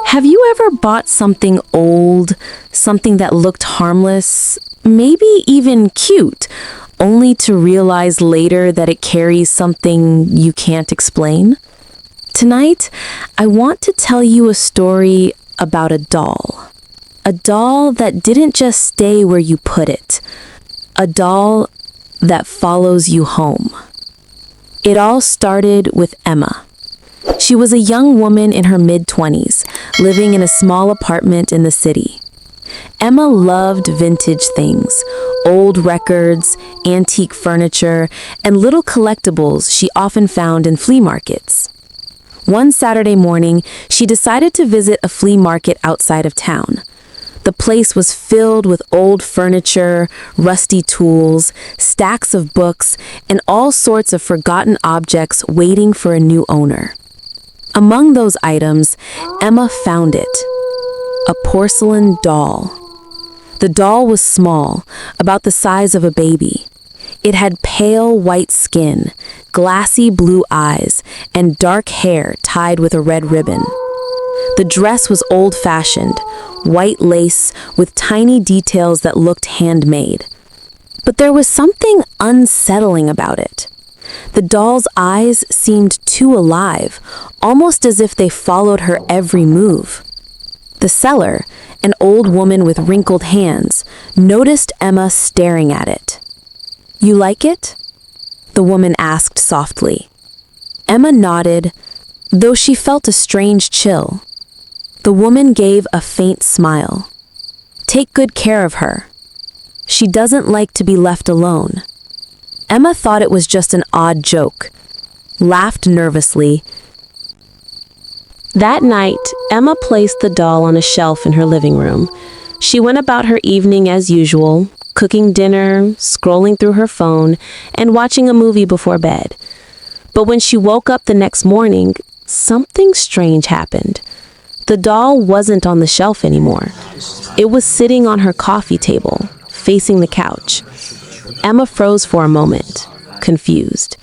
Have you ever bought something old, something that looked harmless, maybe even cute, only to realize later that it carries something you can't explain? Tonight, I want to tell you a story about a doll. A doll that didn't just stay where you put it. A doll that follows you home. It all started with Emma. She was a young woman in her mid-20s, living in a small apartment in the city. Emma loved vintage things, old records, antique furniture, and little collectibles she often found in flea markets. One Saturday morning, she decided to visit a flea market outside of town. The place was filled with old furniture, rusty tools, stacks of books, and all sorts of forgotten objects waiting for a new owner. Among those items, Emma found it. A porcelain doll. The doll was small, about the size of a baby. It had pale white skin, glassy blue eyes, and dark hair tied with a red ribbon. The dress was old-fashioned, white lace with tiny details that looked handmade. But there was something unsettling about it. The doll's eyes seemed too alive, almost as if they followed her every move. The seller, an old woman with wrinkled hands, noticed Emma staring at it. "You like it?" the woman asked softly. Emma nodded, though she felt a strange chill. The woman gave a faint smile. "Take good care of her. She doesn't like to be left alone." Emma thought it was just an odd joke, laughed nervously. That night, Emma placed the doll on a shelf in her living room. She went about her evening as usual, cooking dinner, scrolling through her phone, and watching a movie before bed. But when she woke up the next morning, something strange happened. The doll wasn't on the shelf anymore. It was sitting on her coffee table, facing the couch. Emma froze for a moment, confused.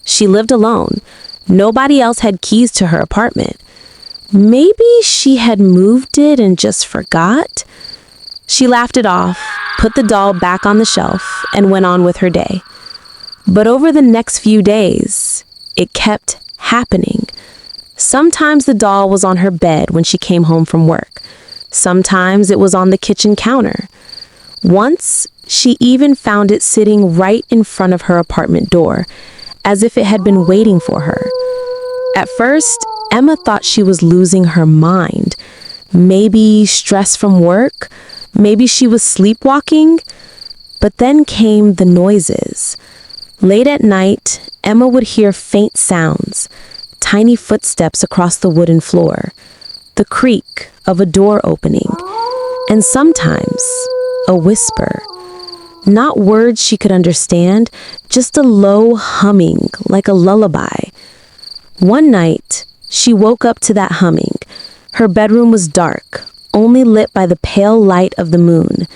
She lived alone. Nobody else had keys to her apartment. Maybe she had moved it and just forgot? She laughed it off, put the doll back on the shelf, and went on with her day. But over the next few days, it kept happening. Sometimes the doll was on her bed when she came home from work. Sometimes it was on the kitchen counter. Once, she even found it sitting right in front of her apartment door, as if it had been waiting for her. At first, Emma thought she was losing her mind. Maybe stress from work, maybe she was sleepwalking. But then came the noises. Late at night, Emma would hear faint sounds, tiny footsteps across the wooden floor, the creak of a door opening, and sometimes a whisper. Not words she could understand, just a low humming like a lullaby. One night, she woke up to that humming. Her bedroom was dark, only lit by the pale light of the moon.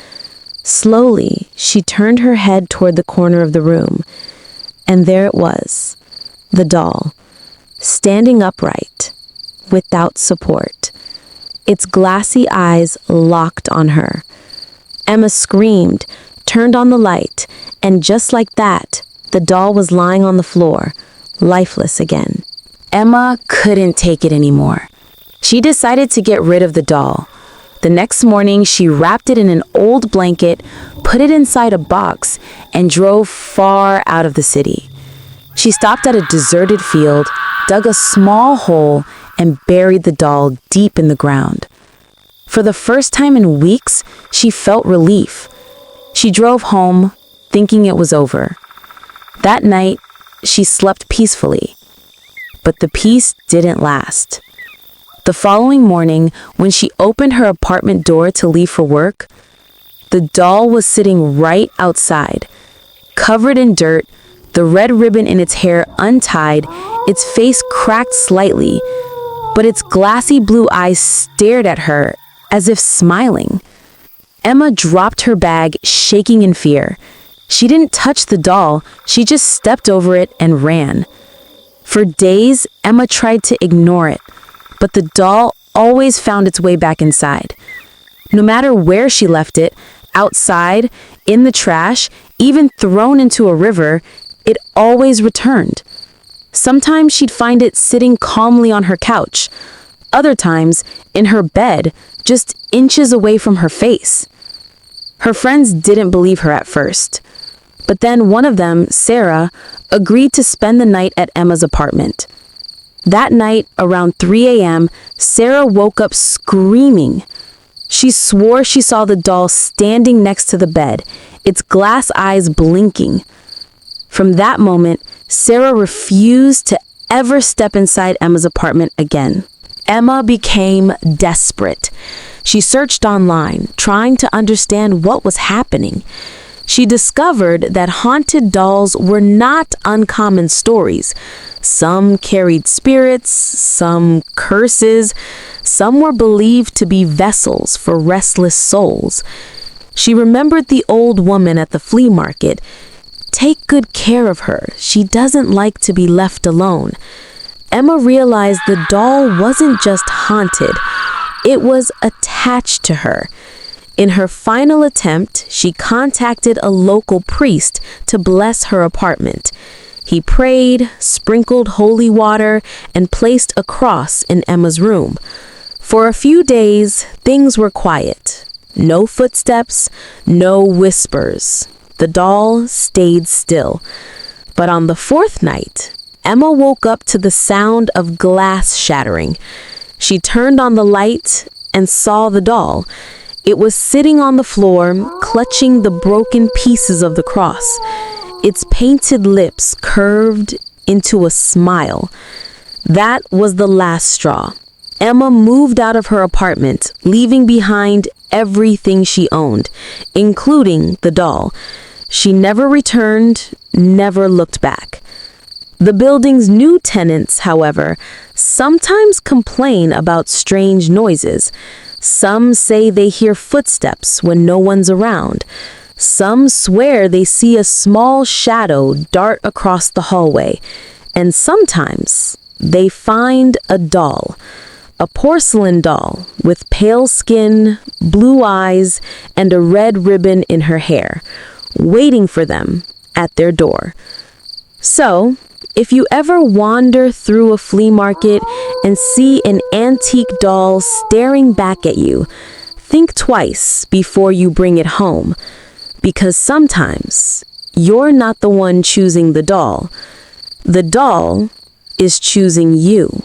Slowly, she turned her head toward the corner of the room, and there it was, the doll, standing upright, without support, its glassy eyes locked on her. Emma screamed, turned on the light, and just like that, the doll was lying on the floor, lifeless again. Emma couldn't take it anymore. She decided to get rid of the doll. The next morning, she wrapped it in an old blanket, put it inside a box, and drove far out of the city. She stopped at a deserted field, dug a small hole, and buried the doll deep in the ground. For the first time in weeks, she felt relief. She drove home, thinking it was over. That night, she slept peacefully. But the peace didn't last. The following morning, when she opened her apartment door to leave for work, the doll was sitting right outside, covered in dirt, the red ribbon in its hair untied, its face cracked slightly, but its glassy blue eyes stared at her as if smiling. Emma dropped her bag, shaking in fear. She didn't touch the doll, she just stepped over it and ran. For days, Emma tried to ignore it, but the doll always found its way back inside. No matter where she left it, outside, in the trash, even thrown into a river, it always returned. Sometimes she'd find it sitting calmly on her couch. Other times, in her bed, just inches away from her face. Her friends didn't believe her at first. But then one of them, Sarah, agreed to spend the night at Emma's apartment. That night, around 3 a.m., Sarah woke up screaming. She swore she saw the doll standing next to the bed, its glass eyes blinking. From that moment, Sarah refused to ever step inside Emma's apartment again. Emma became desperate. She searched online, trying to understand what was happening. She discovered that haunted dolls were not uncommon stories. Some carried spirits, some curses, some were believed to be vessels for restless souls. She remembered the old woman at the flea market. Take good care of her. She doesn't like to be left alone. Emma realized the doll wasn't just haunted, it was attached to her. In her final attempt, she contacted a local priest to bless her apartment. He prayed, sprinkled holy water, and placed a cross in Emma's room. For a few days, things were quiet. No footsteps, no whispers. The doll stayed still. But on the fourth night, Emma woke up to the sound of glass shattering. She turned on the light and saw the doll. It was sitting on the floor, clutching the broken pieces of the cross. Its painted lips curved into a smile. That was the last straw. Emma moved out of her apartment, leaving behind everything she owned, including the doll. She never returned, never looked back. The building's new tenants, however, sometimes complain about strange noises. Some say they hear footsteps when no one's around. Some swear they see a small shadow dart across the hallway. And sometimes they find a doll, a porcelain doll with pale skin, blue eyes, and a red ribbon in her hair, waiting for them at their door. So, if you ever wander through a flea market and see an antique doll staring back at you, think twice before you bring it home, because sometimes you're not the one choosing the doll. The doll is choosing you.